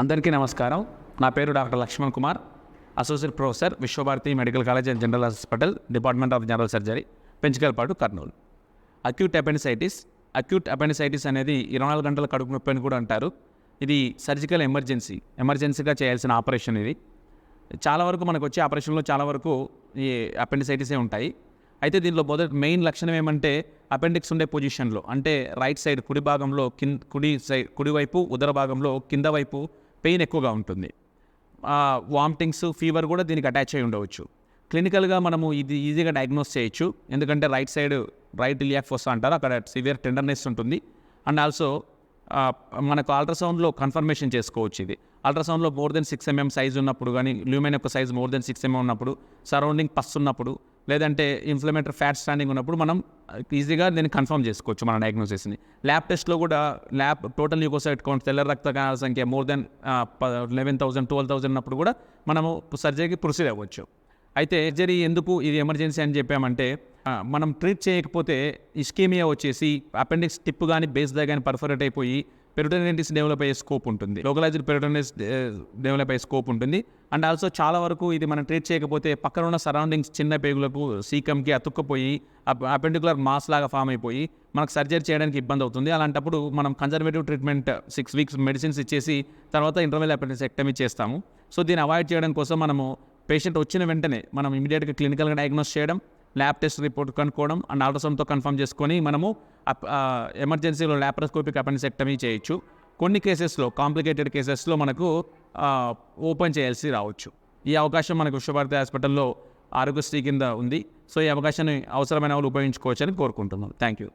అందరికీ నమస్కారం. నా పేరు doctor Lakshman Kumar, associate professor, Vishwabharati medical college and general hospital, department of general surgery, Penchikalpadu, Kurnool. Acute appendicitis అనేది 24 గంటల కడుపు నొప్పి అని కూడా అంటారు. ఇది సర్జికల్ ఎమర్జెన్సీగా చేయాల్సిన ఆపరేషన్. ఇది చాలా వరకు మనకు వచ్చే ఆపరేషన్లో చాలా వరకు ఈ అపెండిసైటిసే ఉంటాయి. అయితే దీనిలో మెయిన్ లక్షణం ఏమంటే అపెండిక్స్ ఉండే పొజిషన్లో, అంటే రైట్ సైడ్ కుడి భాగంలో కుడివైపు ఉదర భాగంలో కింద వైపు పెయిన్ ఎక్కువగా ఉంటుంది. వామిటింగ్స్, ఫీవర్ కూడా దీనికి అటాచ్ అయి ఉండవచ్చు. క్లినికల్గా మనము ఇది ఈజీగా డయాగ్నోస్ చేయొచ్చు, ఎందుకంటే రైట్ ఇలియాక్ ఫోసా అంటారు, అక్కడ సివియర్ టెండర్నెస్ ఉంటుంది. అండ్ ఆల్సో మనకు అల్ట్రాసౌండ్లో కన్ఫర్మేషన్ చేసుకోవచ్చు. ఇది అల్ట్రాసౌండ్లో మోర్ దెన్ 6 mm సైజ్ ఉన్నప్పుడు, కానీ ల్యూమెన్ యొక్క సైజ్ మోర్ దెన్ 6 mm ఉన్నప్పుడు, సరౌండింగ్ పస్ ఉన్నప్పుడు, లేదంటే ఇన్ఫ్లమేటరీ ఫ్యాట్ స్టాండింగ్ ఉన్నప్పుడు మనం ఈజీగా దీన్ని కన్ఫర్మ్ చేసుకోవచ్చు మన డయాగ్నోసిస్ని. ల్యాబ్ టెస్ట్లో కూడా టోటల్ ల్యూకోసైట్ కౌంట్, తెల్ల రక్త కణాల సంఖ్య మోర్ దెన్ 11,000 12,000 ఉన్నప్పుడు కూడా మనము సర్జరీకి ప్రొసీడ్ అవ్వచ్చు. అయితే సర్జరీ ఎందుకు ఇది ఎమర్జెన్సీ అని చెప్పామంటే, మనం ట్రీట్ చేయకపోతే ఇస్కేమియా వచ్చేసి అపెండిక్స్ టిప్ కానీ బేస్ దగ్గర కానీ పర్ఫరేట్ అయిపోయి పెరిటోనిటిస్ డెవలప్ అయ్యే స్కోప్ ఉంటుంది, లోకలైజ్డ్ పెరిటోనిటిస్ డెవలప్ అయ్యే స్కోప్ ఉంటుంది. అండ్ ఆల్సో చాలా వరకు ఇది మనం ట్రీట్ చేయకపోతే పక్కన ఉన్న సరౌండింగ్స్ చిన్న పేగులకు సీకంకి అతుక్కుపోయి అపెండికులర్ మాస్ లాగా ఫామ్ అయిపోయి మనకు సర్జరీ చేయడానికి ఇబ్బంది అవుతుంది. అలాంటప్పుడు మనం కన్జర్వేటివ్ ట్రీట్మెంట్ 6 weeks మెడిసిన్స్ ఇచ్చేసి తర్వాత ఇంటర్వెల్ అపెండిసెక్టమీ చేస్తాము. సో దీన్ని అవాయిడ్ చేయడం కోసం మనము పేషెంట్ వచ్చిన వెంటనే మనం ఇమీడియట్గా క్లినికల్గా డయాగ్నోస్ చేయడం, ల్యాబ్ టెస్ట్ రిపోర్ట్ కనుక్కోవడం అండ్ అల్ట్రాసౌండ్తో కన్ఫర్మ్ చేసుకొని మనము ఎమర్జెన్సీలో లాప్రోస్కోపిక్ అపెండిసెక్టమీ చేయొచ్చు. కొన్ని కేసెస్లో, కాంప్లికేటెడ్ కేసెస్లో మనకు ఓపెన్ చేయాల్సి రావచ్చు. ఈ అవకాశం మనకు విశ్వభారతి హాస్పిటల్లో ఆరోగ్యశ్రీ కింద ఉంది. సో ఈ అవకాశాన్ని అవసరమైన వాళ్ళు ఉపయోగించుకోవచ్చని కోరుకుంటున్నాను. Thank you.